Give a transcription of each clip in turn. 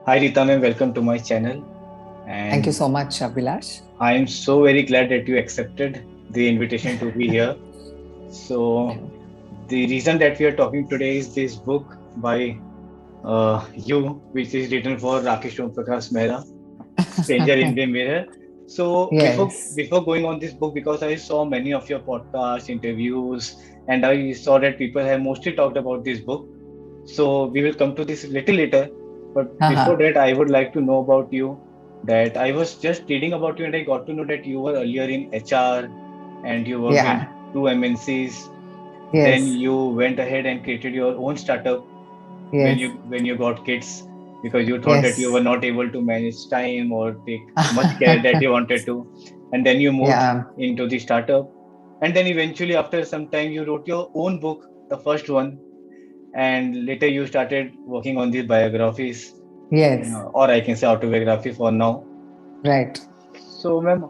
Hi Rita ma'am, welcome to my channel. Thank you And so much, Abhilash. I am so very glad that you accepted the invitation to be here. So the reason that we are talking today is this book by you, which is written for Rakesh Om Prakash Mehra, Stranger in the Mirror. So Yes. before going on this book, because I saw many of your podcast interviews, and I saw that people have mostly talked about this book. So we will come to this little later. But before Haha. that, I would like to know about you. That I was just reading about you, and I got to know that you were earlier in HR, and you worked in Yeah. two MNCs. Then Yes. you went ahead and created your own startup when Yes. you got kids, because you thought that you Yes. were not able to manage time or take much care that you wanted to. And then you moved Yeah. into the startup, and then eventually after some time you wrote your own book, the first one, and later you started working on these biographies, Yes. or I can say autobiography for now. Right. So, ma'am,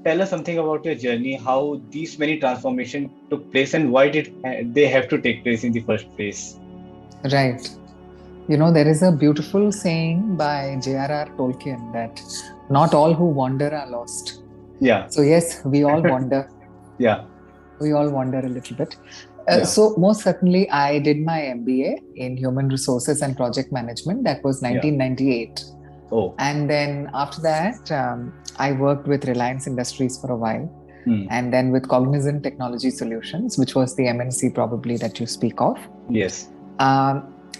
tell us something about your journey, how these many transformations took place, and why did they have to take place in the first place? Right. There is a beautiful saying by J.R.R. Tolkien that not all who wander are lost. Yeah, So, yes, we all wander. yeah, We all wander a little bit. yeah, So, most certainly, I did my MBA in Human Resources and Project Management. That was yeah. 1998. Oh, And then after that, I worked with Reliance Industries for a while, hmm. and then with Cognizant Technology Solutions, which was the MNC probably that you speak of. Yes. Um,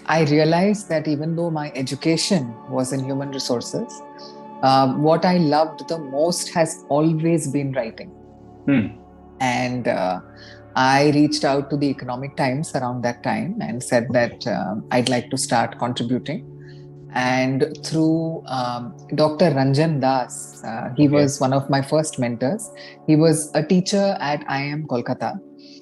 I realized that even though my education was in human resources, what I loved the most has always been writing. Hmm. And I reached out to the Economic Times around that time and said Okay. that I'd like to start contributing. And through Dr. Ranjan Das, he Okay. was one of my first mentors. He was a teacher at IIM Kolkata.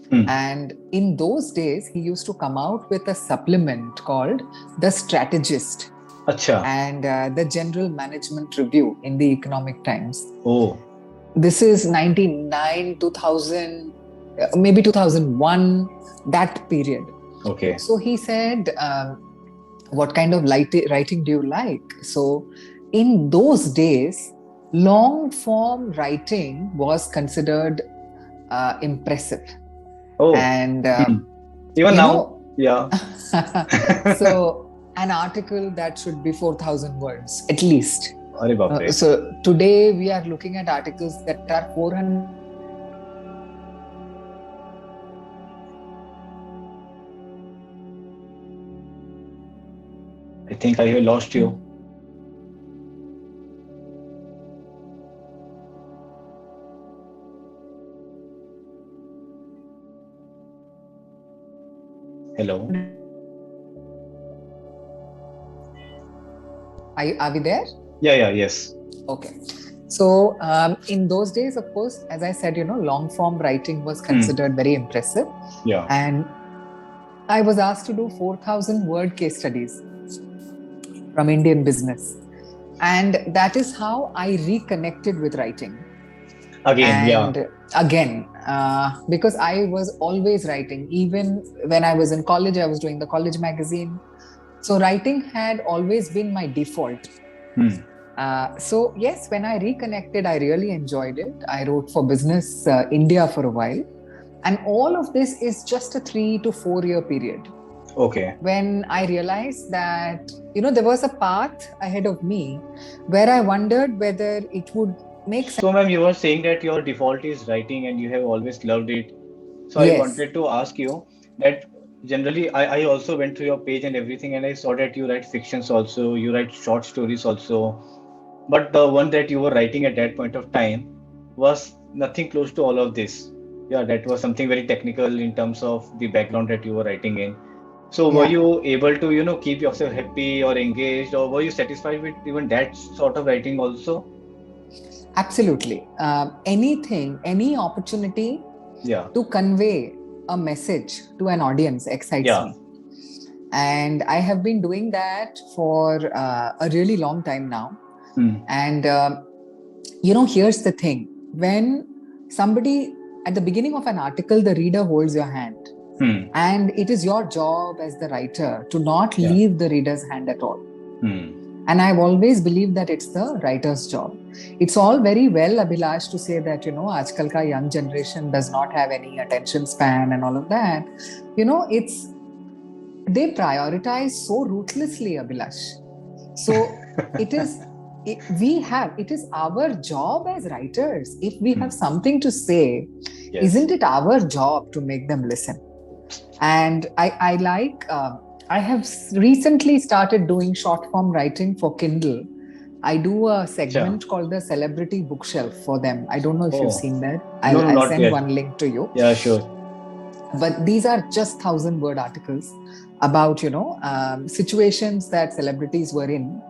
Hmm. And in those days, he used to come out with a supplement called The Strategist Acha. and the General Management Review in the Economic Times. Oh, This is 99, 2000, maybe 2001, that period. okay. So he said, what kind of writing do you like? So, in those days, long form writing was considered impressive. Oh, And, hmm. Even you now, know, yeah. so an article that should be 4,000 words at least. Arey baap re. So, today we are looking at articles that are 400 I think I have lost you. Hello. Are we there? Yeah, yeah, yes. Okay. So, in those days, of course, as I said, long form writing was Hmm. considered very impressive. Yeah. And I was asked to do 4,000 word case studies from Indian business. And that is how I reconnected with writing. Again, yeah. And again, because I was always writing, even when I was in college, I was doing the college magazine. So, writing had always been my default. Hmm. So yes, when I reconnected, I really enjoyed it. I wrote for Business India for a while, and all of this is just a 3 to 4 year period. Okay. When I realized that there was a path ahead of me, where I wondered whether it would make sense. So, ma'am, you were saying that your default is writing and you have always loved it. So, I Yes, wanted to ask you that generally I also went through your page and everything, and I saw that you write fictions also, you write short stories also. But the one that you were writing at that point of time was nothing close to all of this. Yeah, that was something very technical in terms of the background that you were writing in. So were yeah, you able to, keep yourself happy or engaged, or were you satisfied with even that sort of writing also? absolutely. Anything, any opportunity Yeah, to convey a message to an audience excites yeah. me. And I have been doing that for a really long time now. Hmm. And here's the thing: when somebody at the beginning of an article, the reader holds your hand, Hmm. and it is your job as the writer to not Yeah. leave the reader's hand at all. Hmm. And I've always believed that it's the writer's job. It's all very well, Abhilash, to say that, aajkal ka young generation does not have any attention span and all of that. They prioritize so ruthlessly, Abhilash. So it is our job as writers. If we have something to say, Yes. isn't it our job to make them listen? And I have recently started doing short form writing for Kindle. I do a segment called the Celebrity Bookshelf for them. I don't know if you've seen that. I'll send one link to you. Yeah, sure. But these are just 1,000-word articles about, situations that celebrities were in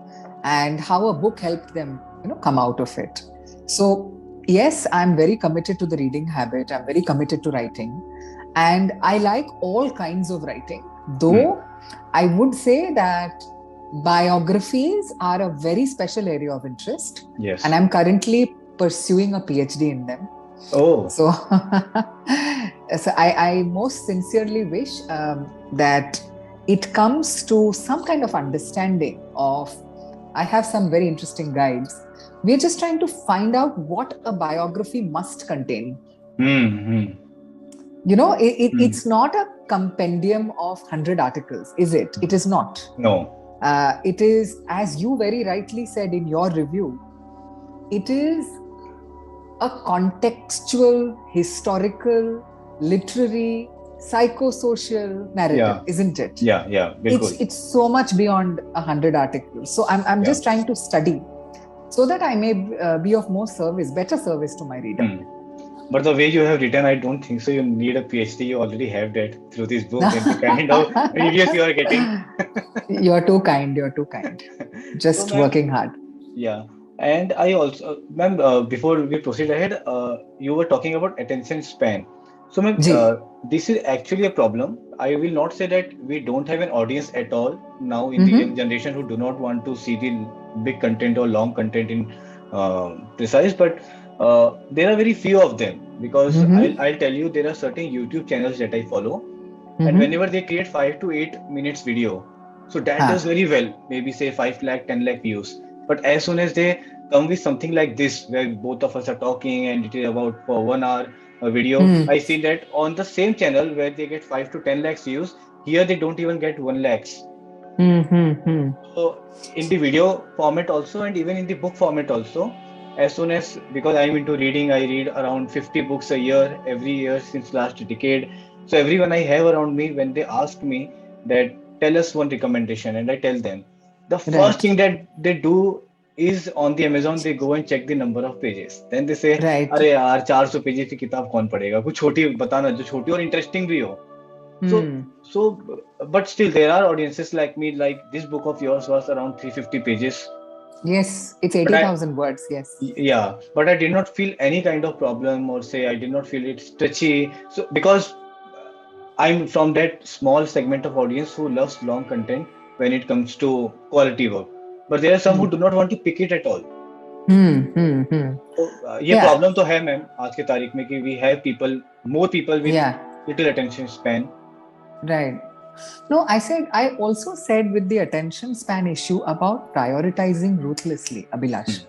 and how a book helped them, come out of it. So, yes, I'm very committed to the reading habit. I'm very committed to writing. And I like all kinds of writing, though I would say that biographies are a very special area of interest. Yes. And I'm currently pursuing a PhD in them. Oh. So, I most sincerely wish that it comes to some kind of understanding of, I have some very interesting guides. We're just trying to find out what a biography must contain. Mm-hmm. It's not a compendium of 100 articles, is it? It is not. No. It is, as you very rightly said in your review, it is a contextual, historical, literary, psychosocial narrative, isn't it? Yeah. It's so much beyond 100 articles. So I'm just trying to study so that I may be of better service to my reader. But the way you have written, I don't think so. You need a PhD. You already have that through this book and the kind of reviews you are getting. You're too kind. Just so, working hard. Yeah. And I also, ma'am, before we proceed ahead, you were talking about attention span. So, ma'am, this is actually a problem. I will not say that we don't have an audience at all now in the young generation who do not want to see the big content or long content in precise, but there are very few of them because I'll tell you, there are certain YouTube channels that I follow, and whenever they create 5 to 8 minutes video, so that does very well, maybe say 5 lakh, 10 lakh views. But as soon as they come with something like this, where both of us are talking and it is about for 1 hour a video, I see that on the same channel where they get 5 to 10 lakhs views, here they don't even get 1 lakhs. So in the video format also, and even in the book format also, as soon as, because I'm into reading, I read around 50 books a year, every year since last decade. So everyone I have around me, when they ask me that tell us one recommendation, and I tell them, the first thing that they do is on the Amazon, they go and check the number of pages. Then they say, अरे यार 400 pages की किताब कौन पढ़ेगा, कुछ छोटी बताना जो छोटी और इंटरेस्टिंग भी हो. So, but still there are audiences like me, like this book of yours was around 350 pages. Yes, it's 80,000 words, yes. Yeah, but I did not feel any kind of problem, or say I did not feel it stretchy. So, because I'm from that small segment of audience who loves long content when it comes to quality work. But there are some who do not want to pick it at all. So, ये problem तो है ma'am आज के तारीख में कि we have more people with little attention span. Right. No, I also said with the attention span issue about prioritizing ruthlessly, Abhilash.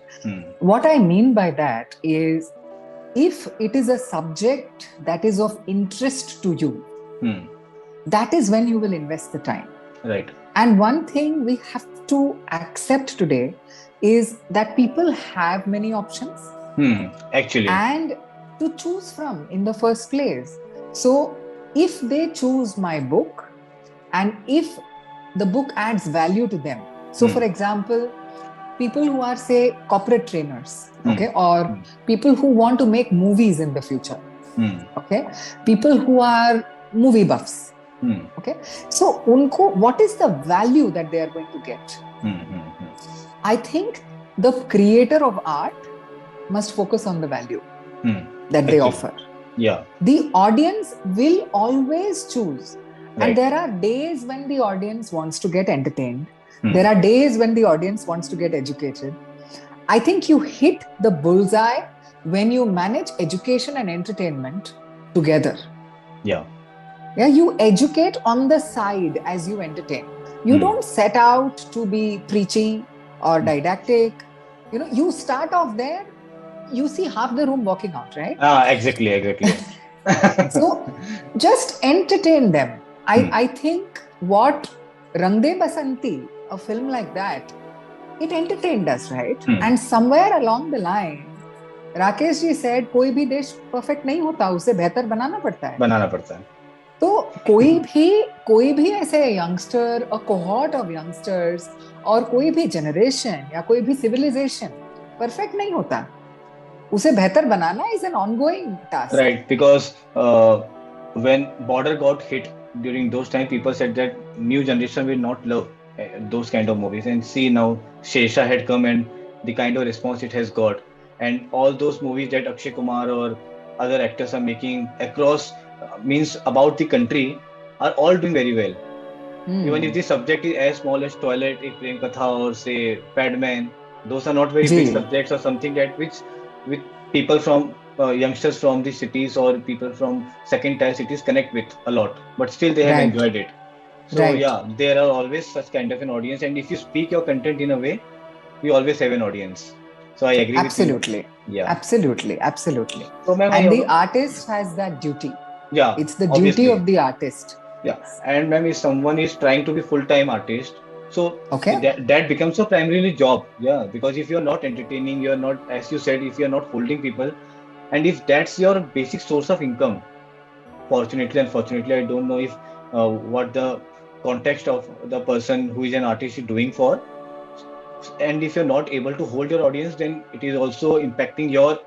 What I mean by that is, if it is a subject that is of interest to you, that is when you will invest the time. Right. And one thing we have to accept today is that people have many options. Actually. And to choose from in the first place. So if they choose my book, and if the book adds value to them. So for example, people who are, say, corporate trainers, or people who want to make movies in the future, people who are movie buffs, so unko, what is the value that they are going to get? I think the creator of art must focus on the value that they offer. Yeah. The audience will always choose. Right. And there are days when the audience wants to get entertained. There are days when the audience wants to get educated. I think you hit the bullseye when you manage education and entertainment together. Yeah. Yeah, you educate on the side as you entertain. You don't set out to be preachy or didactic, you start off there, you see half the room walking out, right? Exactly. So just entertain them. I think what Rang De Basanti, a film like that, it entertained us, right? And somewhere along the line, Rakesh ji said कोई भी देश perfect नहीं होता, उसे बेहतर बनाना पड़ता है. बनाना पड़ता है. तो कोई भी ऐसे youngster, a cohort of youngsters, और कोई भी जनरेशन या कोई भी सिविलाइजेशन परफेक्ट नहीं होता. उसे बेहतर बनाना is an ongoing task. Right, because when border got hit during those time, people said that new generation will not love those kind of movies. And see now, Shesha had come and the kind of response it has got, and all those movies that Akshay Kumar or other actors are making across means about the country are all doing very well. Even if the subject is as small as toilet, a Prem Katha or say Padman, those are not very big subjects or something that which with people from youngsters from the cities or people from second tier cities connect with a lot, but still they have enjoyed it. So yeah, there are always such kind of an audience, and if you speak your content in a way, you always have an audience. So I agree with you. Yeah, absolutely. So, ma'am, and the artist has that duty. Yeah, it's the duty of the artist. Yeah, and ma'am, if someone is trying to be full-time artist, so that becomes a primarily job. Yeah, because if you're not entertaining, you're not, as you said, if you're not holding people, and if that's your basic source of income, fortunately, unfortunately, I don't know if what the context of the person who is an artist is doing for, and if you're not able to hold your audience, then it is also impacting your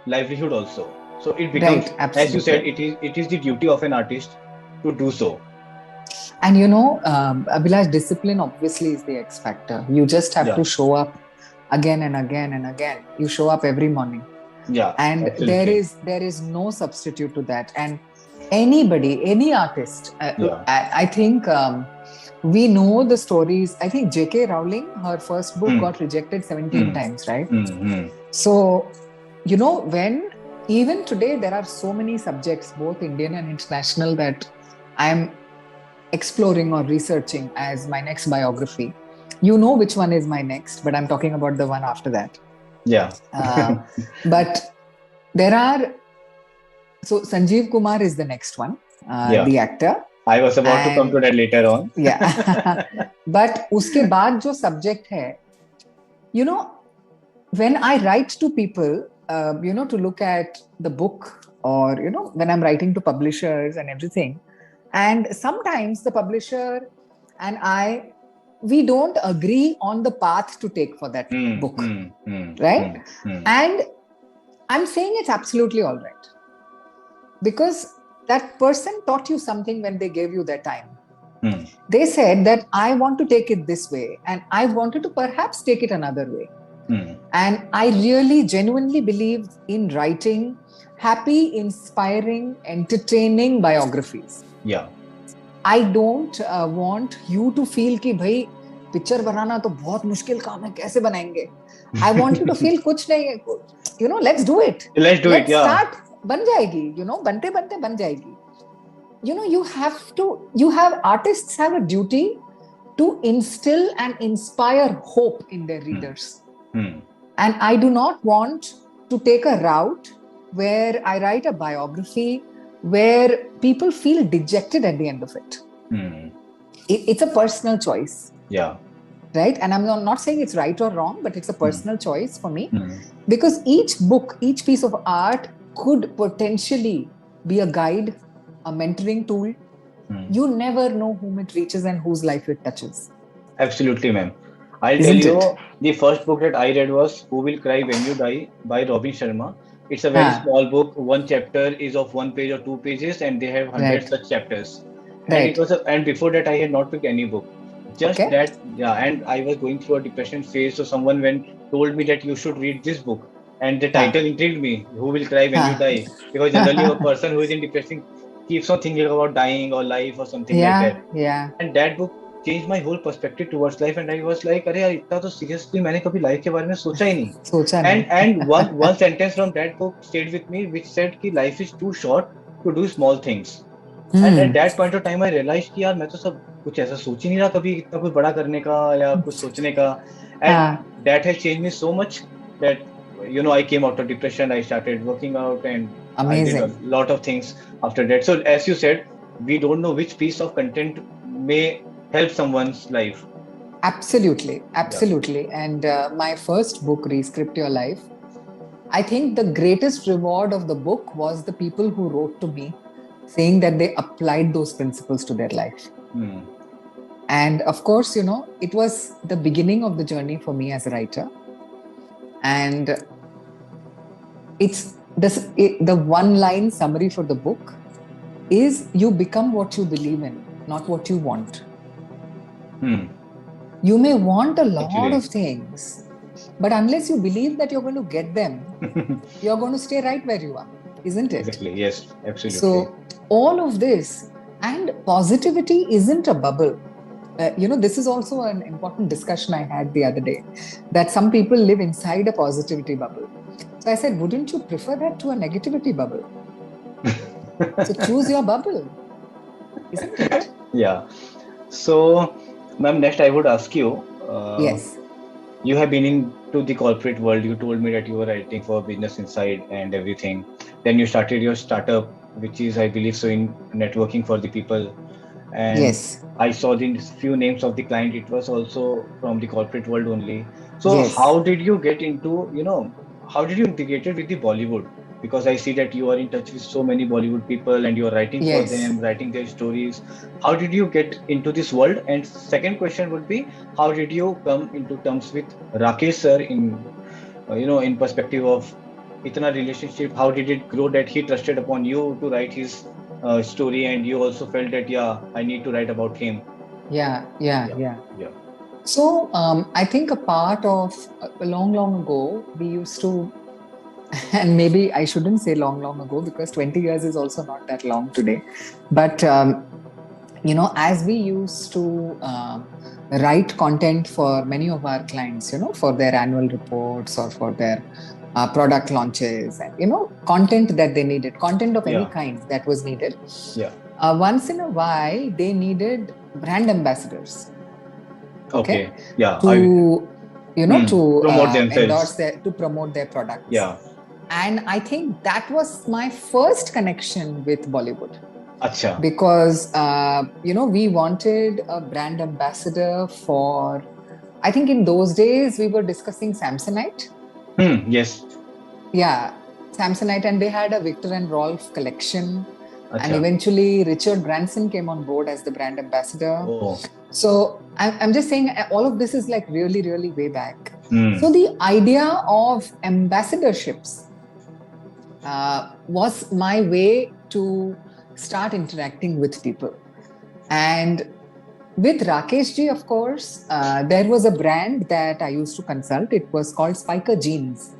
livelihood also. So it becomes, as you said, it is the duty of an artist to do so. And Abhilash, discipline obviously is the X factor. You just have to show up again and again and again. You show up every morning. Yeah, and absolutely. there is no substitute to that. And any artist, I think we know the stories. I think J.K. Rowling, her first book got rejected 17 times, right? So, when even today there are so many subjects, both Indian and international, that I'm exploring or researching as my next biography. Which one is my next, but I'm talking about the one after that. Yeah. But there are, so Sanjeev Kumar is the next one, the actor. I was about to come to that later on. Yeah. But uske baad jo subject hai, when I write to people, to look at the book, or, when I'm writing to publishers and everything, and sometimes the publisher and we don't agree on the path to take for that book, right? And I'm saying it's absolutely all right, because that person taught you something when they gave you their time. They said that I want to take it this way, and I wanted to perhaps take it another way. And I really genuinely believe in writing happy, inspiring, entertaining biographies. Yeah. I don't want you to feel कि भाई picture बनाना तो बहुत मुश्किल काम है, कैसे बनाएंगे? I want you to feel कुछ नहीं है, let's do it. Let's start, बन जाएगी, बनते बनते बन जाएगी. Artists have a duty to instill and inspire hope in their readers. And I do not want to take a route where I write a biography where people feel dejected at the end of it. It's a personal choice. Yeah. Right? And I'm not saying it's right or wrong, but it's a personal choice for me. Because each book, each piece of art could potentially be a guide, a mentoring tool. You never know whom it reaches and whose life it touches. Absolutely, ma'am. I'll tell you, the first book that I read was Who Will Cry When You Die by Robin Sharma. It's a very small book. One chapter is of 1 page or 2 pages, and they have 100 such chapters. And and before that, I had not picked any book. Just that, and I was going through a depression phase. So someone told me that you should read this book, and the title intrigued me. Who Will Cry When You Die? Because generally, a person who is in depression keeps on thinking about dying or life or something like that. Yeah. And that book changed my whole perspective towards life, and I was like, अरे यार इतना तो seriously मैंने कभी life के बारे में सोचा ही नहीं. And one sentence from that book stayed with me, which said कि life is too short to do small things. And at that point of time I realise कि यार मैं तो सब कुछ ऐसा सोच ही नहीं रहा कभी इतना कुछ बड़ा करने का या कुछ सोचने का. एंड हाँ, that has changed me so much that I came out of depression. I started working out and I did a amazing. lot of things after that. So as you said, we don't know which piece of content may help someone's life. Absolutely, Yeah. absolutely. And my first book, Rescript Your Life, I think the greatest reward of the book was the people who wrote to me saying that they applied those principles to their life. Hmm. And of course, it was the beginning of the journey for me as a writer. And it's the one line summary for the book is you become what you believe in, not what you want. Hmm. You may want a lot Actually. of things, but unless you believe that you're going to get them, you're going to stay right where you are, isn't it? Exactly. Yes. Absolutely. So, all of this, and positivity isn't a bubble. This is also an important discussion I had the other day, that some people live inside a positivity bubble. So I said, wouldn't you prefer that to a negativity bubble? So choose your bubble, isn't it? Yeah. So, ma'am, next I would ask you. Yes. You have been into the corporate world. You told me that you were writing for Business Insight and everything. Then you started your startup, which is, I believe, so in networking for the people. And Yes. I saw the few names of the client. It was also from the corporate world only. So Yes. how did you get into, how did you integrate it with the Bollywood? Because I see that you are in touch with so many Bollywood people and you are writing for Yes. them, writing their stories. How did you get into this world? And second question would be, how did you come into terms with Rakesh sir in perspective of itna relationship? How did it grow that he trusted upon you to write his story, and you also felt that yeah, I need to write about him. Yeah. Yeah. Yeah, Yeah. yeah. So I think a part of long, long ago, we used to, and maybe I shouldn't say long, long ago because 20 years is also not that long today. But, as we used to write content for many of our clients, for their annual reports or for their product launches and, content that they needed, content of any Yeah, kind that was needed. yeah. Once in a while, they needed brand ambassadors. Okay, Okay. Yeah, to promote endorse themselves. to promote their products. Yeah. And I think that was my first connection with Bollywood, Acha. because we wanted a brand ambassador for, I think in those days we were discussing Samsonite. Yes. Yeah, Samsonite, and they had a Victor and Rolf collection. And Acha. eventually Richard Branson came on board as the brand ambassador. Oh. So I'm just saying all of this is like really, really way back. Hmm. So the idea of ambassadorships was my way to start interacting with people. And with Rakesh ji, of course, there was a brand that I used to consult. It was called Spiker Jeans.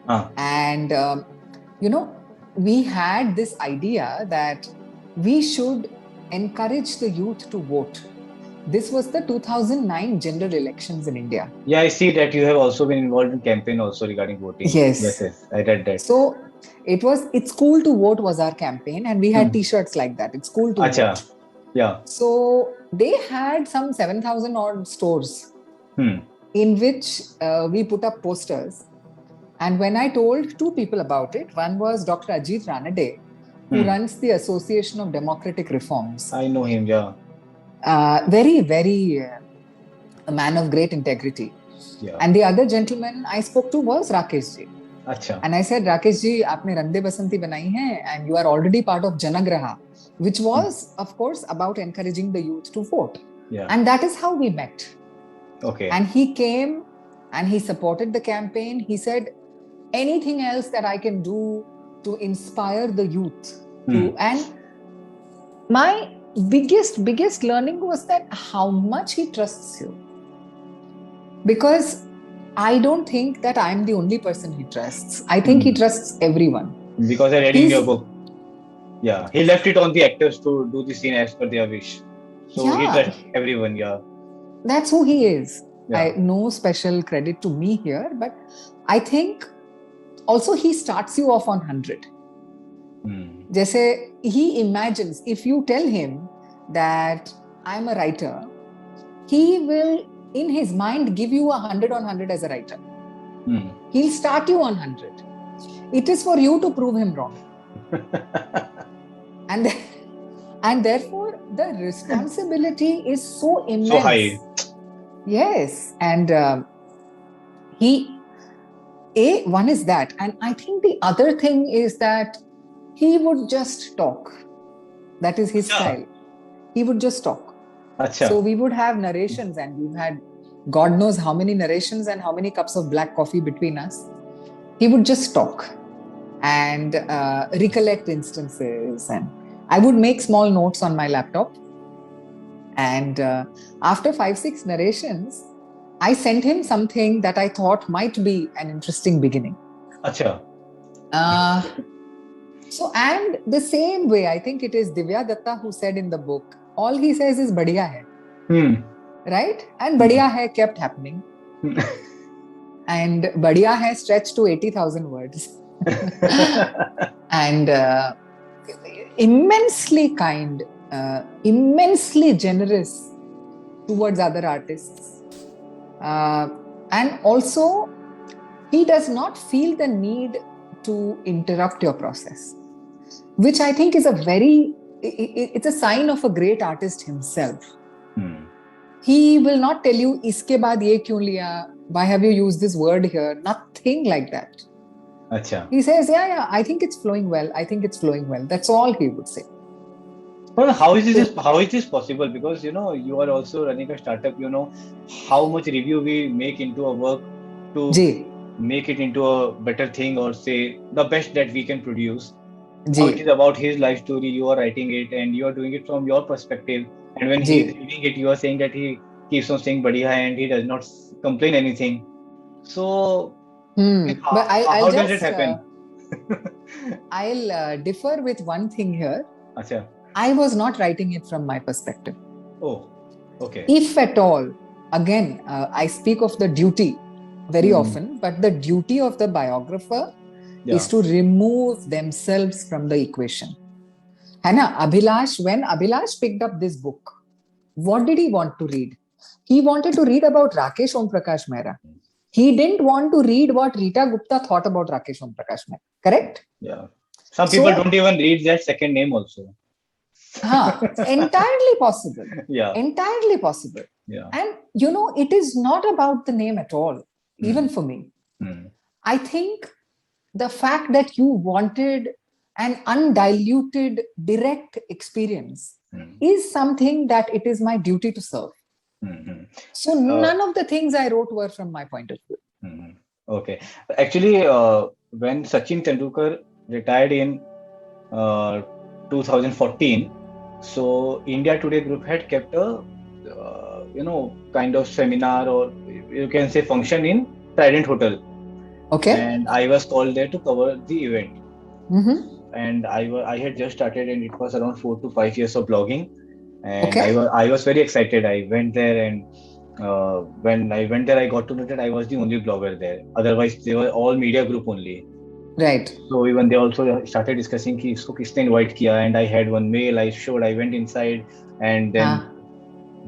Ah. And, we had this idea that we should encourage the youth to vote. This was the 2009 general elections in India. Yeah, I see that you have also been involved in campaign also regarding voting. Yes, Yes. yes, I read that. So It's Cool to Vote was our campaign, and we had Hmm. t-shirts like that. It's cool to Acha. vote. Yeah. So they had some 7,000 odd stores Hmm. in which we put up posters. And when I told two people about it, one was Dr. Ajit Ranade, who runs the Association of Democratic Reforms. I know him, yeah. Very, very a man of great integrity. Yeah. And the other gentleman I spoke to was Rakesh ji. Acha. And I said, Rakesh ji, आपने रंदे बसंती बनाई है, and you are already part of Janagraha, which was, of course, about encouraging the youth to vote. Yeah. And that is how we met. Okay. And he came and he supported the campaign. He said, anything else that I can do to inspire the youth to, and my biggest learning was that how much he trusts you. Because I don't think that I'm the only person he trusts. I think he trusts everyone. Because I read in your book. Yeah, he left it on the actors to do the scene as per their wish. So he trusts everyone, yeah. That's who he is. Yeah. No special credit to me here, but I think also he starts you off on 100. जैसे he imagines, if you tell him that I'm a writer, he will in his mind give you 100 on 100 as a writer. He'll start you on 100. It is for you to prove him wrong. and therefore the responsibility is so immense. So high. Yes. And one is that. And I think the other thing is that he would just talk. That is his style. He would just talk. Achha. So we would have narrations, and we've had God knows how many narrations and how many cups of black coffee between us. He would just talk and recollect instances, and I would make small notes on my laptop. And after 5-6 narrations, I sent him something that I thought might be an interesting beginning. Achha. So, and the same way, I think it is Divya Datta who said in the book, all he says is "Badhiya hai." Right? And "Badhiya hai" kept happening. And "Badhiya hai" stretched to 80,000 words. And immensely kind, immensely generous towards other artists. And also, he does not feel the need to interrupt your process, which I think is it's a sign of a great artist himself. He will not tell you, iske baad ye kyun liya? Why have you used this word here? Nothing like that. Achha. He says, yeah, I think it's flowing well. I think it's flowing well. That's all he would say. Well, how is this possible? Because, you are also running a startup, how much review we make into a work to make it into a better thing, or say the best that we can produce. How it is about his life story, you are writing it and you are doing it from your perspective. And when he is reading it, you are saying that he keeps on saying "Badhiya hai" and he does not complain anything. So, but how does it happen? I'll differ with one thing here. Achha. I was not writing it from my perspective. Oh, okay. If at all, again, I speak of the duty very often, but the duty of the biographer is to remove themselves from the equation. Hannah, when Abhilash picked up this book, what did he want to read? He wanted to read about Rakesh Om Prakash Mehra. He didn't want to read what Rita Gupta thought about Rakesh Om Prakash Mehra. Correct? Yeah. Some people don't even read their second name also. Entirely possible. Yeah. Entirely possible. Yeah. And it is not about the name at all, even for me. I think the fact that you wanted an undiluted, direct experience is something that it is my duty to serve. So none of the things I wrote were from my point of view. Okay. Actually, when Sachin Tendulkar retired in 2014, so India Today Group had kept a kind of seminar, or you can say function, in Trident Hotel. Okay. And I was called there to cover the event. And I had just started, and it was around 4 to 5 years of blogging. And I was very excited. I went there, and when I went there, I got to know that I was the only blogger there. Otherwise, they were all media group only. Right. So even they also started discussing ki isko kisne invite kiya, and I had one mail I showed. I went inside, and then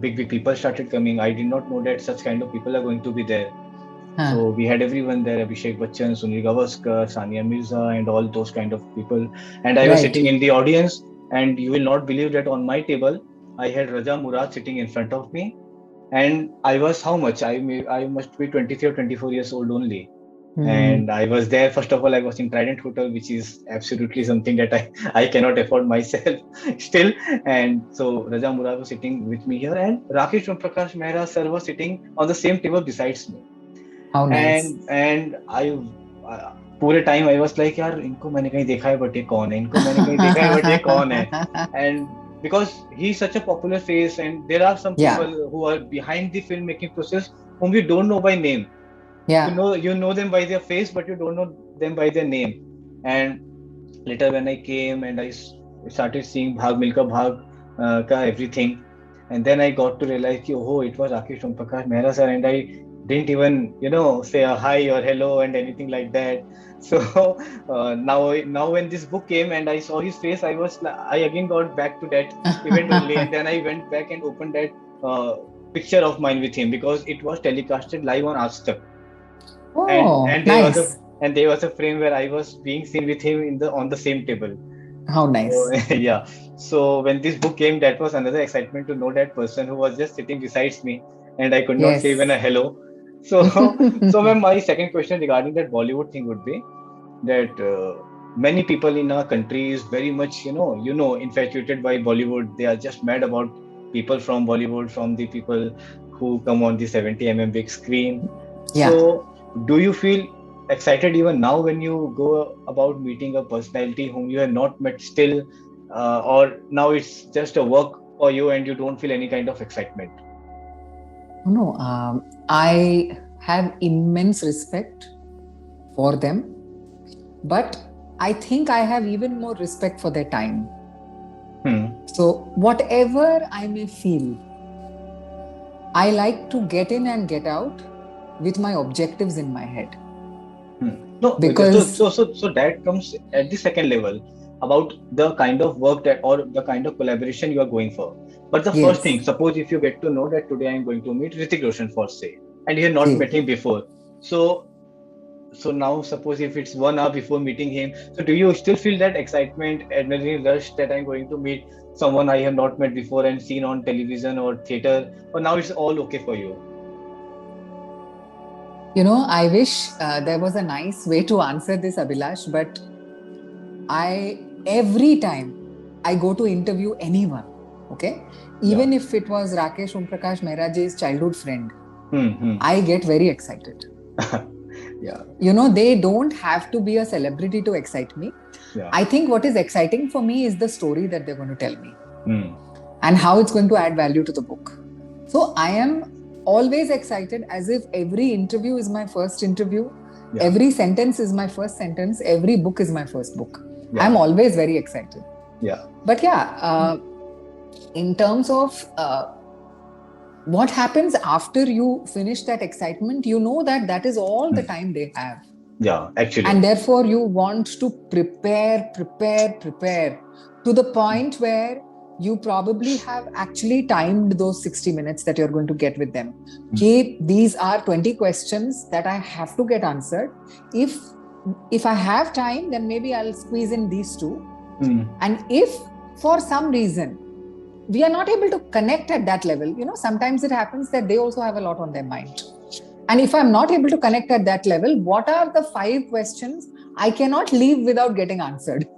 big people started coming. I did not know that such kind of people are going to be there. So we had everyone there: Abhishek Bachchan, Sunil Gavaskar, Sania Mirza, and all those kind of people. And I was sitting in the audience, and you will not believe that on my table I had Raja Murad sitting in front of me, and I was how much? I must be 23 or 24 years old only. And I was there. First of all, I was in Trident Hotel, which is absolutely something that I cannot afford myself still. And so Raja Murad was sitting with me here, and Rakesh Om Prakash Mehra sir was sitting on the same table besides me. How nice. And I पूरे time I was like, यार इनको मैंने कहीं देखा है but ये कौन है, इनको मैंने कहीं देखा है but ये कौन है. And because he's such a popular face, and there are some people who are behind the filmmaking process whom you don't know by name. You know them by their face, but you don't know them by their name. And later when I came and I started seeing Bhag Milka Bhag ka everything, and then I got to realize that, oh, it was Rakesh Om Prakash Mehra sir, and I didn't even say a hi or hello and anything like that. So now when this book came and I saw his face, I again got back to that event only, and then I went back and opened that picture of mine with him because it was telecasted live on Aaj Tak. and Oh, and there was a nice. and there was a frame where I was being seen with him in the on the same table. How So nice. yeah. So when this book came, that was another excitement to know that person who was just sitting beside me, and I could not say even Yes. a hello. So so ma'am, my second question regarding that Bollywood thing would be that many people in our country is very much infatuated by Bollywood. They are just mad about people from Bollywood, from the people who come on the 70 big screen. Yeah. So do you feel excited even now when you go about meeting a personality whom you have not met still, or now it's just a work for you and you don't feel any kind of excitement? No, I have immense respect for them, but I think I have even more respect for their time. Hmm. So, whatever I may feel, I like to get in and get out with my objectives in my head. Hmm. No, Because, so that comes at the second level about the kind of work that or the kind of collaboration you are going for. But the first thing, yes, suppose if you get to know that today I am going to meet Hrithik Roshan for say, and you have not met see, him before. So so now suppose if it's 1 hour before meeting him, so do you still feel that excitement, adrenaline rush that I'm going to meet someone I have not met before and seen on television or theater, or now it's all okay for you? I wish there was a nice way to answer this, Abhilash, but every time I go to interview anyone, okay, Yeah. even if it was Rakesh Omprakash Mehraji's childhood friend, Hmm. I get very excited. Yeah. They don't have to be a celebrity to excite me. Yeah. I think what is exciting for me is the story that they're going to tell me Hmm. and how it's going to add value to the book. So I am always excited as if every interview is my first interview, Yeah. every sentence is my first sentence, every book is my first book. I'm Yeah. always very excited. Yeah. But yeah, in terms of what happens after you finish that excitement, you know that that is all the Hmm. time they have. Yeah. And Actually. therefore, you want to prepare to the point where you probably have actually timed those 60 minutes that you're going to get with them. Hmm. Okay, these are 20 questions that I have to get answered. If if I have time, then maybe I'll squeeze in these two. Hmm. And if for some reason we are not able to connect at that level, sometimes it happens that they also have a lot on their mind. And if I'm not able to connect at that level, what are the 5 questions I cannot leave without getting answered?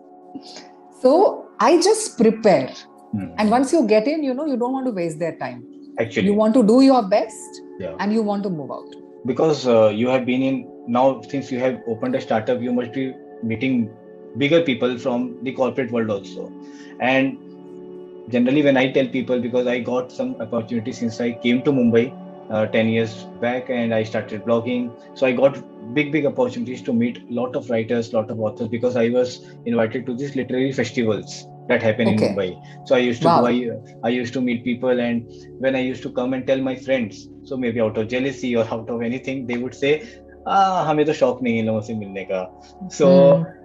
So I just prepare. And Hmm. once you get in, you don't want to waste their time. You Actually. want to do your best Yeah. and you want to move out. Because you have been in now since you have opened a startup, you must be meeting bigger people from the corporate world also. And generally when I tell people, because I got some opportunity since I came to Mumbai 10 years back and I started blogging, so I got big opportunities to meet lot of writers, lot of authors, because I was invited to these literary festivals that happen in Okay. Mumbai. So I used to go, Wow. I used to meet people, and when I used to come and tell my friends, so maybe out of jealousy or out of anything, they would say, हमें तो शौक नहीं है इन लोगों से मिलने का. So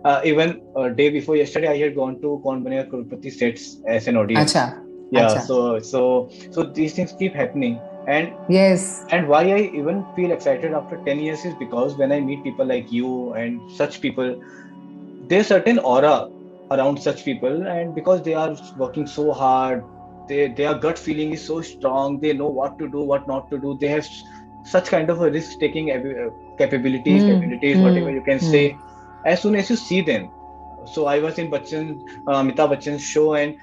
Hmm. even day before yesterday, I had gone to Kaun Banega Crorepati sets as an audience. Acha. Yeah, Acha. so these things keep happening, and Yes. why I even feel excited after 10 years is because when I meet people like you and such people, there's certain aura around such people, and because they are working so hard, their gut feeling is so strong, they know what to do, what not to do, they have such kind of a risk taking capabilities, Hmm. abilities, whatever Hmm. you can Hmm. say, as soon as you see them. So I was in Amitabh Bachchan's show, and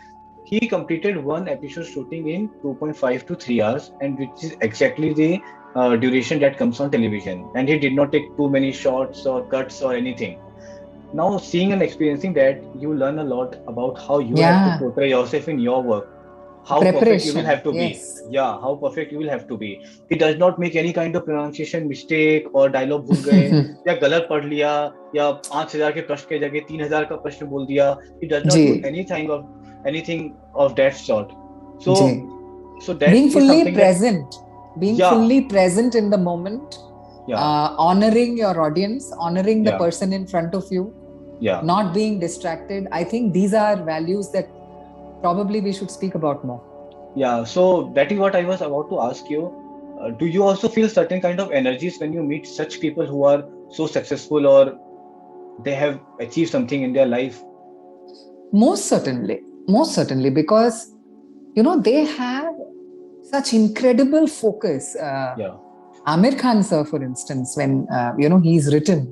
he completed one episode shooting in 2.5 to 3 hours, and which is exactly the duration that comes on television, and he did not take too many shots or cuts or anything. Now seeing and experiencing that, you learn a lot about how you have to Yeah. portray yourself in your work, how perfect you will Preparation. have to be. Yes. Yeah, how perfect you will have to be. He does not make any kind of pronunciation mistake or dialogue भूल गए या गलत पढ़ लिया या 5,000 के प्रश्न के जगह 3,000 का प्रश्न बोल दिया. He does not do ji. anything of that sort. So ji. so that Being is fully something that, present. being Yeah. fully present in the moment, Yeah. honoring your audience, honoring the Yeah. person in front of you, Yeah. not being distracted. I think these are values that probably we should speak about more. Yeah. So that is what I was about to ask you. Do you also feel certain kind of energies when you meet such people who are so successful, or they have achieved something in their life? Most certainly, because they have such incredible focus. Yeah. Amir Khan, sir, for instance, when he's written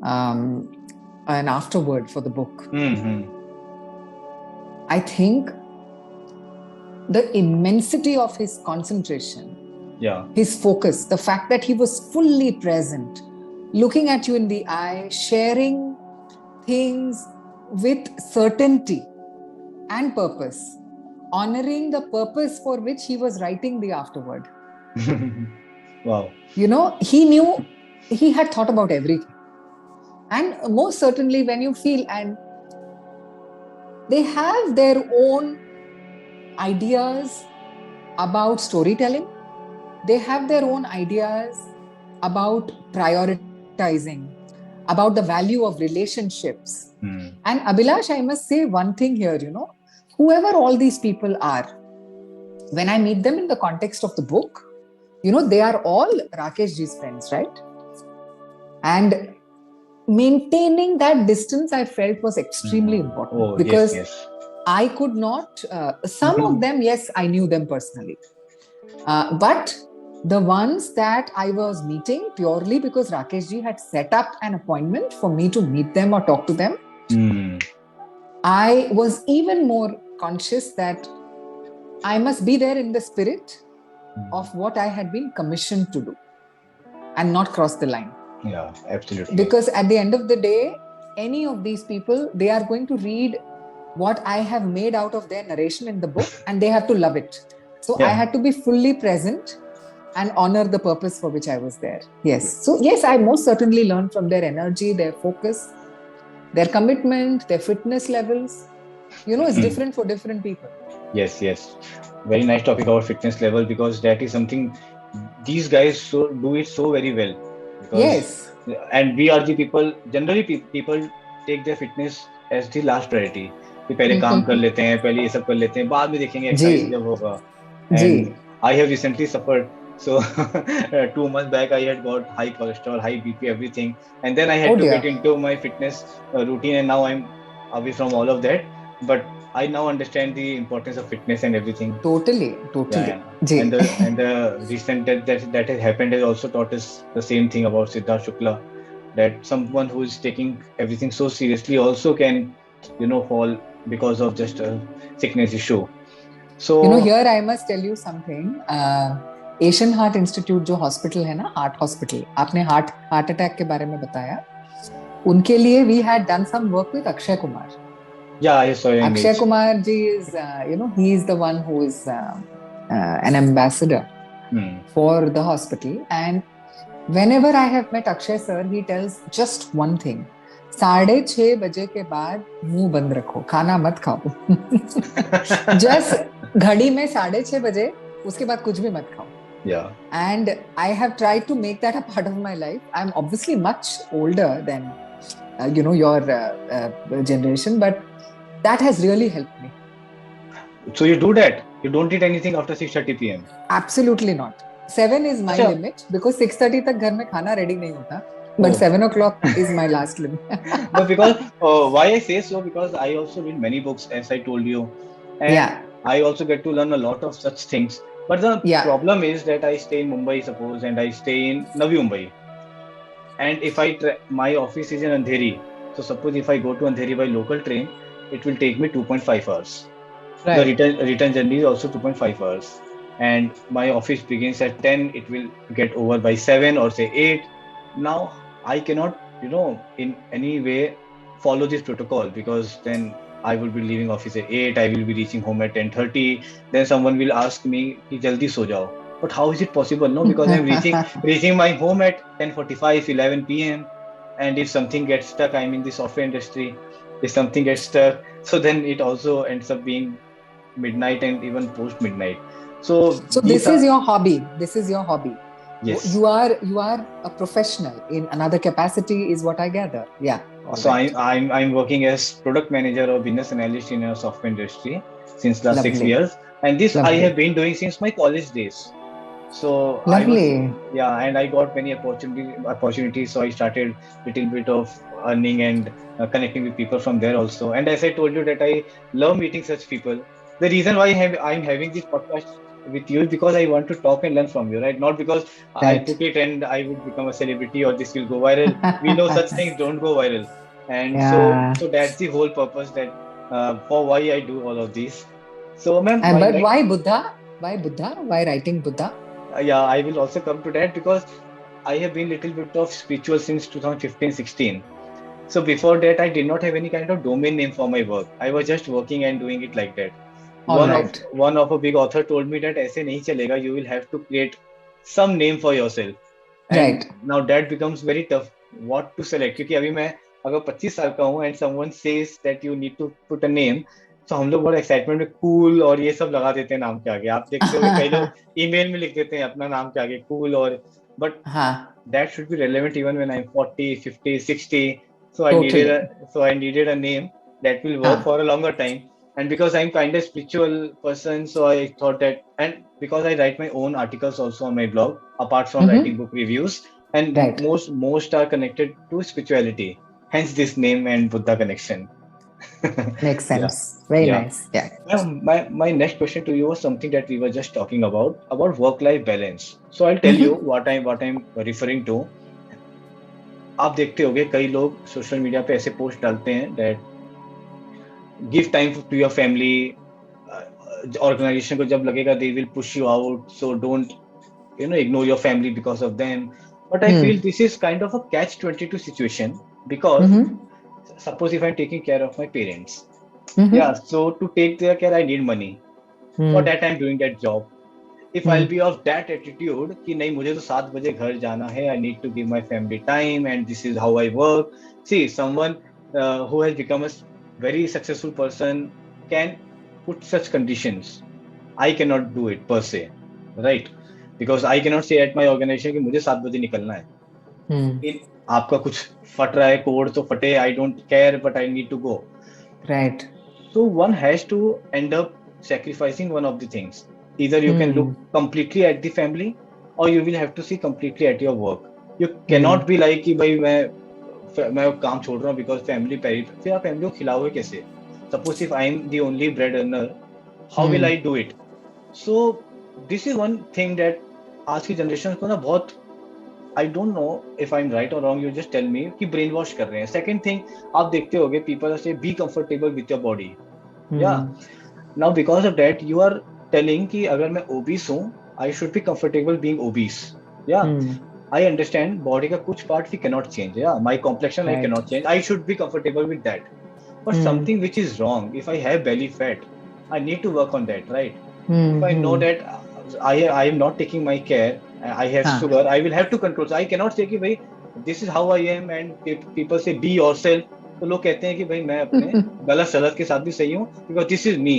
um, an afterword for the book, Mm-hmm. I think the immensity of his concentration, Yeah. his focus, the fact that he was fully present, looking at you in the eye, sharing things with certainty and purpose, honoring the purpose for which he was writing the afterword. Wow. He knew, he had thought about everything. And most certainly, when you feel, and they have their own ideas about storytelling, they have their own ideas about prioritizing, about the value of relationships. Hmm. And Abhilash, I must say one thing here, whoever all these people are, when I meet them in the context of the book, they are all Rakesh ji's friends, right? And maintaining that distance, I felt was extremely important, Oh, yes, because yes. I could not, some of them, yes, I knew them personally. But the ones that I was meeting purely because Rakesh ji had set up an appointment for me to meet them or talk to them, Hmm. I was even more conscious that I must be there in the spirit of what I had been commissioned to do and not cross the line. Yeah, absolutely. Because at the end of the day, any of these people, they are going to read what I have made out of their narration in the book, and they have to love it. So I Yeah. had to be fully present and honor the purpose for which I was there. Yes. So yes, I most certainly learned from their energy, their focus, their commitment, their fitness levels. It's different for different people. Yes, yes. Very nice topic about fitness level, because that is something these guys do it so very well. Because Yes. and we are the people, generally people take their fitness as the last priority, कि पहले काम कर लेते हैं, पहले ये सब कर लेते हैं, बाद में देखेंगे जी एक्सरसाइज जब होगा. जी And I have recently suffered. So 2 months back, I had got high cholesterol, high BP, everything, and then I oh had to dear. get into my fitness routine, and now I'm away from all of that. But I now understand the importance of fitness and everything. Totally. Yeah, जी. and the recent that has happened has also taught us the same thing about Siddharth Shukla, that someone who is taking everything so seriously also can, fall because of just a sickness issue. So Here I must tell you something. Asian heart institute जो hospital है ना, heart hospital, आपने heart attack के बारे में बताया, उनके लिए we had done some work with Akshay Kumar. yeah, I saw your Akshay image. Kumar ji is, he is the one who is an ambassador for the hospital. And whenever I have met Akshay sir, he tells just one thing: 6:30 बजे के बाद मुंह बंद रखो, खाना मत खाओ. Just घड़ी में 6:30 बजे, उसके बाद कुछ भी मत खाओ. Yeah. And I have tried to make that a part of my life. I'm obviously much older than your generation, but that has really helped me. So you do that? You don't eat anything after 6:30 p.m.? Absolutely not. 7 is my Achha. limit, because 6:30 तक घर में खाना ready नहीं होता. But 7 o'clock is my last limit. No, because why I say so, because I also read many books, as I told you, and Yeah. I also get to learn a lot of such things. But the Yeah. problem is that I stay in Mumbai, suppose, and I stay in Navi Mumbai. And if my office is in Andheri, so suppose if I go to Andheri by local train, it will take me 2.5 hours. The Right. return journey is also 2.5 hours. And my office begins at 10, it will get over by 7 or say 8. Now I cannot, in any way follow this protocol, because then I will be leaving office at 8, I will be reaching home at 10:30. Then someone will ask me कि जल्दी सो जाओ. But how is it possible? No, because I'm reaching my home at 10:45, 11 p.m. And if something gets stuck, I'm in the software industry. If something gets stuck, so then it also ends up being midnight and even post midnight. So these this is are, your hobby. This is your hobby. yes. You are a professional in another capacity, is what I gather. Yeah. All So right. I'm working as product manager or business analyst in a software industry since last six Lovely. years, and this I have Lovely. been doing since my college days. So I was, Lovely. yeah, and I got many opportunities. So I started little bit of earning and connecting with people from there also. And as I told you that I love meeting such people. The reason why I'm having this podcast with you is because I want to talk and learn from you, right? Not because I Right. took it and I would become a celebrity or this will go viral. We know such things don't go viral, and Yeah. so that's the whole purpose that for why I do all of this. So, ma'am, And my but next, why Buddha? Why Buddha? Why writing Buddha? yeah, I will also come to that because I have been little bit of spiritual since 2015-16. So before that, I did not have any kind of domain name for my work. I was just working and doing it like that. All One of right. one of a big author told me that ऐसे नहीं चलेगा. You will have to create some name for yourself. And Right. now that becomes very tough. What to select? क्योंकि अभी मैं अगर 25 साल का हूँ and someone says that you need to put a name, तो हम लोग बड़ा एक्साइटमेंट में कूल और ये सब लगा देते हैं नाम के आगे. आप देखते होंगे कई लोग ईमेल में लिख देते हैं अपना नाम के आगे कूल और, but Huh. that should be relevant even when I'm 40, 50, 60. So I needed Totally. a name that will work Huh. for a longer time. And because I'm kind of spiritual person, so I thought that, and because I write my own articles also on my blog, apart from writing Mm-hmm. book reviews, and Right. most are connected to spirituality. Hence this name and Buddha connection. Makes Yeah, sense. Very yeah. nice. Yeah. My next question to you was something that we were just talking about work-life balance. So I'll tell you Mm-hmm. what I'm referring to. आप देखते होंगे कई लोग social media पे ऐसे post डालते हैं that give time to your family. Organisation को जब लगेगा they will push you out, so don't ignore your family because of them. But I feel Mm. this is kind of a catch 22 situation because Mm-hmm. suppose if I'm taking care of my parents, yeah, Mm-hmm. so to take their care I need money. For Mm. that I'm doing that job. If I'll Mm. be of that attitude कि नहीं मुझे तो 7 बजे घर जाना है, I need to give my family time and this is how I work. See, someone who has become a very successful person can put such conditions. I cannot do it per se, right? Because I cannot say at my organization कि मुझे 7 बजे निकलना है. Mm. In आपका कुछ फट रहा है कोड तो फटे, I don't care but I need to go. Right. So one has to end up sacrificing one of the things. Either you can look Mm. completely at the family or you will have to see completely at your work. You Mm. cannot be like कि भाई मैं काम छोड़ रहा हूँ because family पे फिर आप फैमिली को खिलाओगे कैसे? Suppose if I am the only bread earner, how will Mm. I do it? So this is one thing that आज की जनरेशन को ना बहुत, I don't know if I'm right or wrong, you just tell me कि brain wash कर रहे हैं. Second thing आप देखते होगे people say be comfortable with your body. Yeah. Mm. Now because of that you are telling कि अगर मैं obese हूँ I should be comfortable being obese. Yeah. Mm. I understand body का कुछ part we cannot change. Yeah. My complexion I Right. cannot change. I should be comfortable with that. But Mm. something which is wrong, if I have belly fat, I need to work on that, right? If I know Mm-hmm. that I am not taking my care, I have Huh. sugar, I will have to control. So I cannot say कि भाई this is how I am and people say be yourself. तो लोग कहते हैं कि भाई मैं अपने गलत सलत के साथ भी सही हूँ because this is me.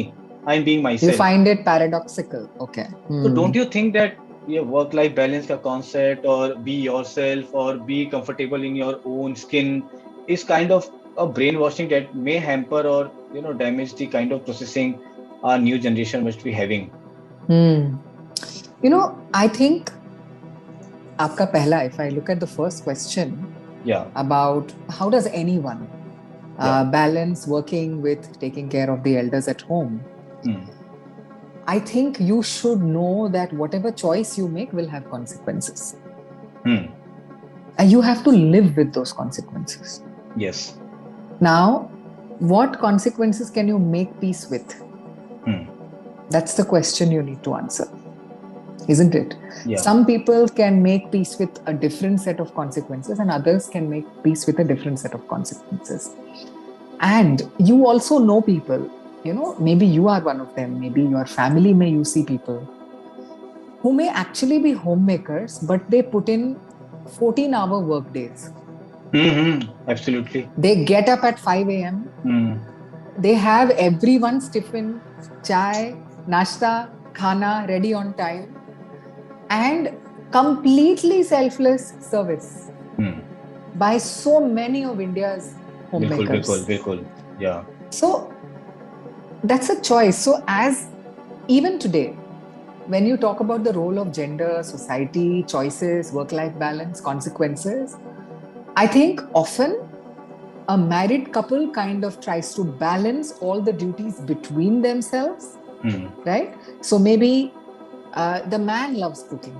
I am being You myself. find it paradoxical. Okay. So don't Mm. you think that ये work-life balance का concept or be yourself or be comfortable in your own skin is kind of a brainwashing that may hamper or damage the kind of processing our new generation must be having. Mm. I think आपका पहला, if I look at the first question Yeah, about how does anyone yeah. balance working with taking care of the elders at home, Hmm. I think you should know that whatever choice you make will have consequences. Hmm. And you have to live with those consequences. Yes. Now, what consequences can you make peace with? Hmm. That's the question you need to answer, isn't it? Yeah. Some people can make peace with a different set of consequences, and others can make peace with a different set of consequences. And you also know people, maybe you are one of them, maybe your family may you see people who may actually be homemakers, but they put in 14-hour work days. Mm-hmm. Absolutely. They get up at 5 a.m. Hmm. They have everyone's tiffin, chai, nashta, khana ready on time, and completely selfless service Hmm. by so many of India's बिल्कुल बिल्कुल homemakers. बिल्कुल. Yeah. So that's a choice. So, as even today, when you talk about the role of gender, society, choices, work life balance, consequences, I think often a married couple kind of tries to balance all the duties between themselves, Hmm. right? So maybe the man loves cooking,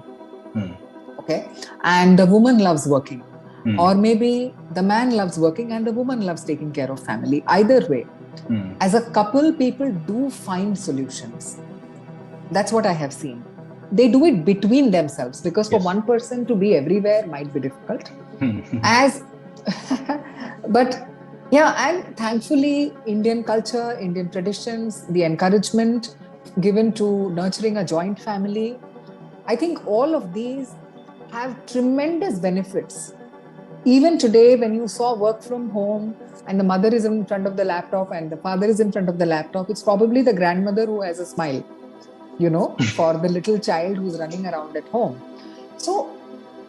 Hmm. okay, and the woman loves working. Hmm. Or maybe the man loves working and the woman loves taking care of family. Either way, Hmm. as a couple, people do find solutions. That's what I have seen. They do it between themselves because for Yes. one person to be everywhere might be difficult. Hmm. As but yeah, and thankfully, Indian culture, Indian traditions, the encouragement given to nurturing a joint family, I think all of these have tremendous benefits. Even today, when you saw work from home and the mother is in front of the laptop and the father is in front of the laptop, it's probably the grandmother who has a smile, for the little child who's running around at home. So,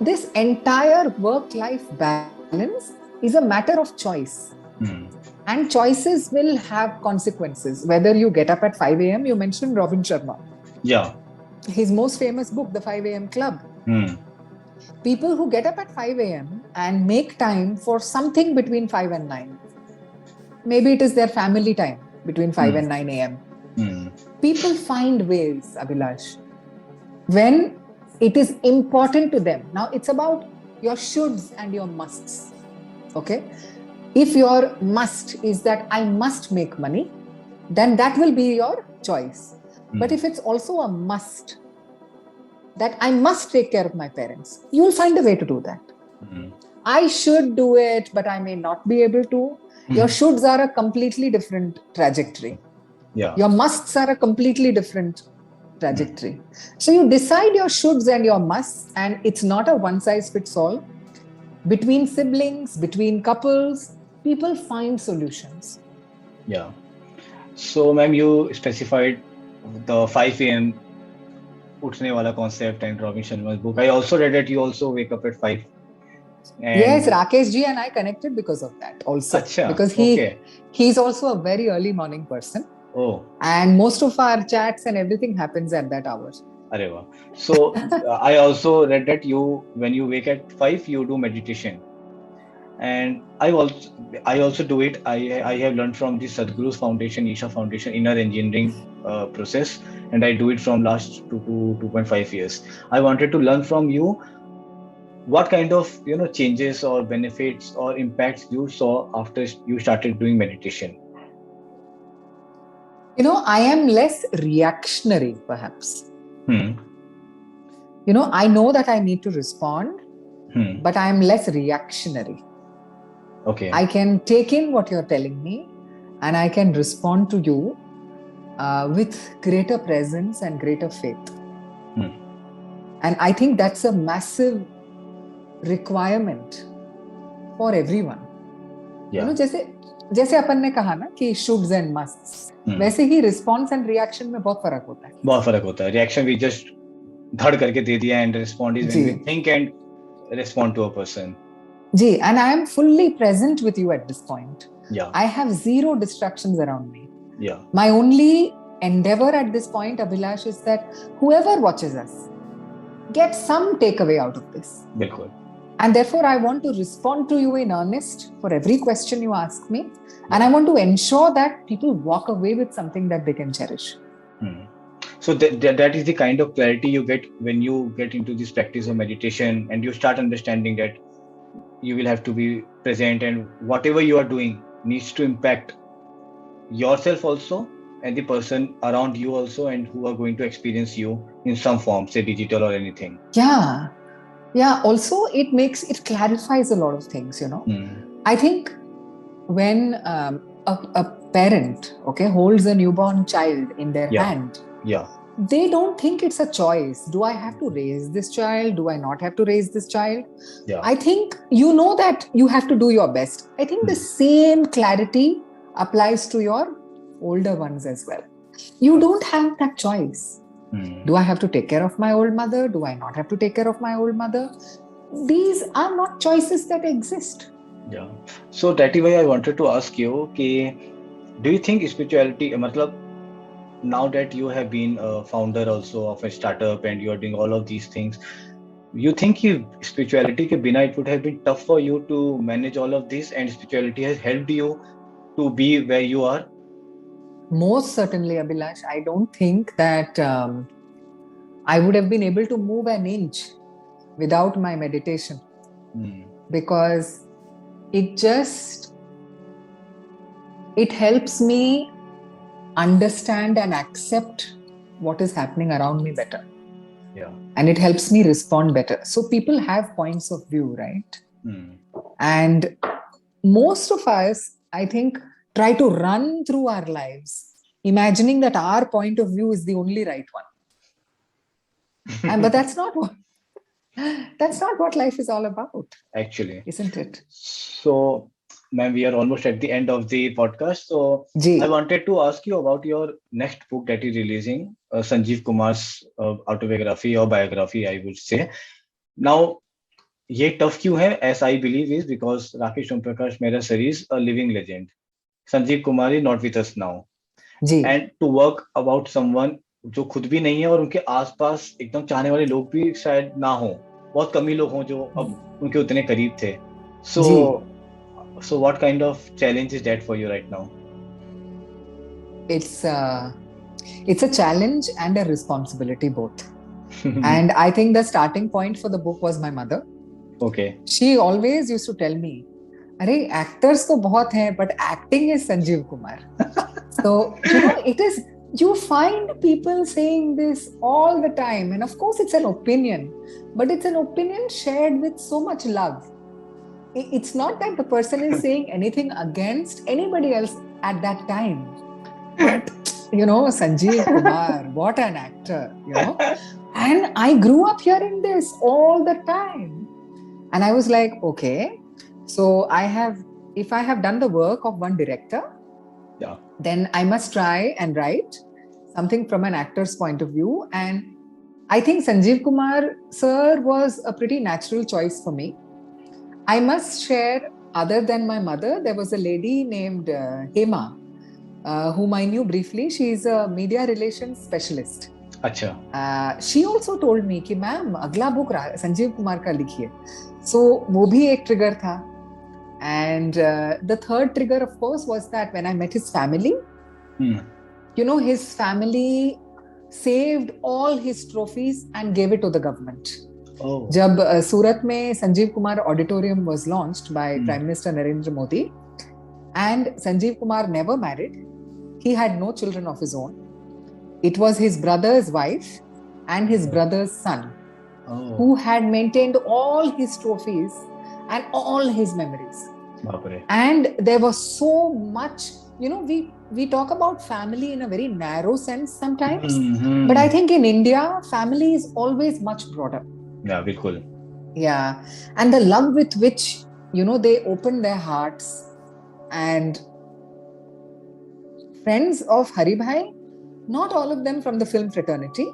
this entire work life balance is a matter of choice. Hmm. And choices will have consequences. Whether you get up at 5 a.m., you mentioned Robin Sharma, Yeah. his most famous book, The 5 a.m. Club. Hmm. People who get up at 5 a.m. and make time for something between 5 and 9, maybe it is their family time between 5 Hmm. and 9 a.m. Hmm. People find ways, Abhilash, when it is important to them. Now, it's about your shoulds and your musts. Okay. If your must is that I must make money, then that will be your choice. But Hmm. if it's also a must that I must take care of my parents, you will find a way to do that. Hmm. I should do it, but I may not be able to. Your Hmm. shoulds are a completely different trajectory. Yeah. Your musts are a completely different Hmm. trajectory. So you decide your shoulds and your musts, and it's not a one size fits all. Between siblings, between couples, people find solutions. Yeah. So, ma'am, you specified the 5 a.m. उठने वाला concept and Robin Sharma's book. I also read that you also wake up at 5. Yes, And Rakesh ji and I connected because of that also. अच्छा, Because okay. he's also a very early morning person. Oh, And most of our chats and everything happens at that hour. अरे वाह. So, I also read that when you wake at 5, you do meditation. And I also do it. I have learned from the Sadhguru's Foundation, Isha Foundation, inner engineering process, and I do it from last 2.5 years. I wanted to learn from you what kind of changes or benefits or impacts you saw after you started doing meditation. I am less reactionary, perhaps. Hmm. I know that I need to respond, Hmm. but I am less reactionary. Okay. I can take in what you're telling me and I can respond to you with greater presence and greater faith. Hmm. And I think that's a massive requirement for everyone. Yeah. जैसे जैसे अपन ने कहा ना कि शुड्स and मस्ट्स, वैसे ही response and reaction में बहुत फर्क होता है. बहुत फर्क होता है. रिएक्शन वी जस्ट धड़ करके दे दिया and respond is when we think and respond to a person. Ji, and I am fully present with you at this point. Yeah. I have zero distractions around me. Yeah. My only endeavor at this point, Abhilash, is that whoever watches us get some takeaway out of this. बिल्कुल. And therefore, I want to respond to you in earnest for every question you ask me. And I want to ensure that people walk away with something that they can cherish. So that is the kind of clarity you get when you get into this practice of meditation and you start understanding that you will have to be present and whatever you are doing needs to impact yourself also and the person around you also and who are going to experience you in some form, say digital or anything. Yeah. Also, it clarifies a lot of things, I think when a parent, holds a newborn child in their hand, they don't think it's a choice. Do I have to raise this child? Do I not have to raise this child? I think that you have to do your best. I think the same clarity applies to your older ones as well. You don't have that choice. Hmm. Do I have to take care of my old mother? Do I not have to take care of my old mother? These are not choices that exist. Yeah. So that is why I wanted to ask you, कि do you think spirituality, मतलब now that you have been a founder also of a startup and you are doing all of these things, you think कि spirituality के बिना it would have been tough for you to manage all of this, and spirituality has helped you to be where you are? Most certainly, Abhilash, I don't think that I would have been able to move an inch without my meditation, Hmm. because it just it helps me understand and accept what is happening around me better, Yeah. and it helps me respond better. So people have points of view, right? Hmm. And most of us, I think, try to run through our lives imagining that our point of view is the only right one. And but that's not what life is all about, Actually. isn't it? So, ma'am, we are almost at the end of the podcast. So, I Ji. wanted to ask you about your next book that is releasing, Sanjeev Kumar's autobiography or biography, I would say. Now, ये tough क्यों है? As I believe is because Rakesh Om Prakash Mehra sir is a living legend. Sanjeev Kumar is not with us now. Ji. And to work about someone जो खुद भी नहीं है और उनके आसपास एकदम चाहने वाले लोग भी शायद ना हो, बहुत कम ही लोग हों जो अब उनके उतने करीब थे. So, ji. what kind of challenge is that for you right now? It's it's a challenge and a responsibility both. And I think the starting point for the book was my mother. Okay. She always used to tell me, अरे actors तो बहुत हैं, but acting is Sanjeev Kumar. So, it is, you find people saying this all the time. And of course, it's an opinion, but it's an opinion shared with so much love. It's not that the person is saying anything against anybody else at that time. But, Sanjeev Kumar, what an actor, And I grew up hearing this all the time. And I was like, okay, so if I have done the work of one director, Yeah. then I must try and write something from an actor's point of view. And I think Sanjeev Kumar sir was a pretty natural choice for me. I must share, other than my mother, there was a lady named Hema, whom I knew briefly. She's a media relations specialist. अच्छा. She also told me कि ma'am अगला book Sanjeev Kumar का लिखिए. So वो भी एक trigger था. And the third trigger, of course, was that when I met his family, his family saved all his trophies and gave it to the government. Oh. जब सूरत में Sanjeev Kumar auditorium was launched by Prime Minister Narendra Modi, and Sanjeev Kumar never married. He had no children of his own. It was his brother's wife and his brother's son who had maintained all his trophies and all his memories. And there was so much, we talk about family in a very narrow sense sometimes, but I think in India, family is always much broader. Yeah, bilkul. Yeah. And the love with which, they open their hearts. And friends of Hari Bhai, not all of them from the film fraternity,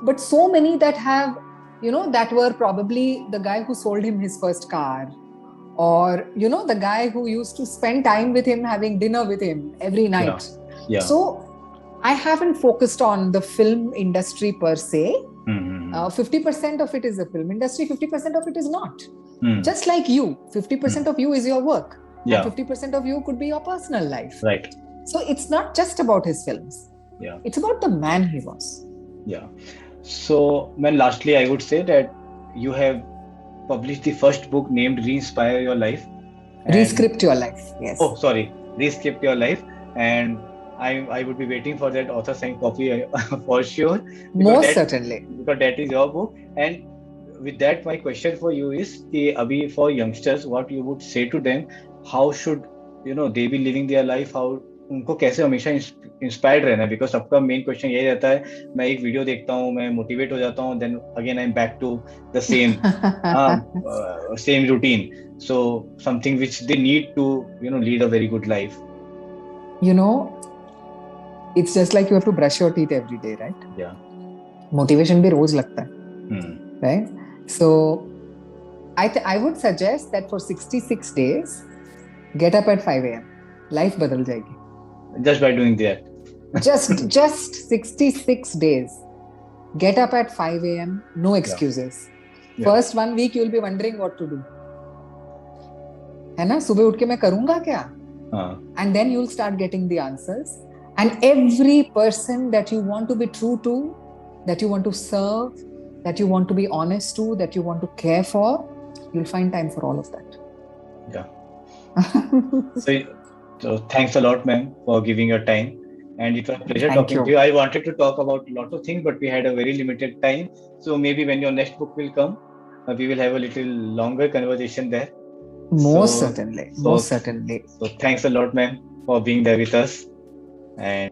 but so many that have, that were probably the guy who sold him his first car, or, the guy who used to spend time with him, having dinner with him every night. Yeah. So I haven't focused on the film industry per se. 50% of it is the film industry, 50% of it is not. Just like you, 50% of you is your work. Yeah. And 50% of you could be your personal life. Right. So it's not just about his films. Yeah. It's about the man he was. Yeah. So, lastly, I would say that you have published the first book named Re-Inspire Your Life. Rescript Your Life, yes. Oh, sorry. Rescript Your Life. And I would be waiting for that author signed copy for sure. Most certainly. Because that is your book. And with that, my question for you is, Abhi, for youngsters, what you would say to them, how should, they be living their life, how उनको कैसे हमेशा inspired रहना है, because सबका main question यही रहता है, मैं एक वीडियो देखता हूँ, मैं मोटिवेट हो जाता हूँ, then again I am back to the same routine, so something which they need to lead a very good life. It's just like you have to brush your teeth every day, right? Yeah. Motivation भी रोज लगता है, Hmm. right? So I would suggest that for 66 days, get up at 5 a.m. Life बदल जाएगी. Just by doing that. Just 66 days. Get up at 5 a.m. No excuses. Yeah. First 1 week you'll be wondering what to do. है ना, सुबह उठ के मैं करूंगा क्या? And then you'll start getting the answers. And every person that you want to be true to, that you want to serve, that you want to be honest to, that you want to care for, you'll find time for all of that. Yeah. So thanks a lot, ma'am, for giving your time. And it was a pleasure Thank talking you. to you. I wanted to talk about a lot of things, but we had a very limited time. So maybe when your next book will come, we will have a little longer conversation there. Most certainly. So thanks a lot, ma'am, for being there with us. And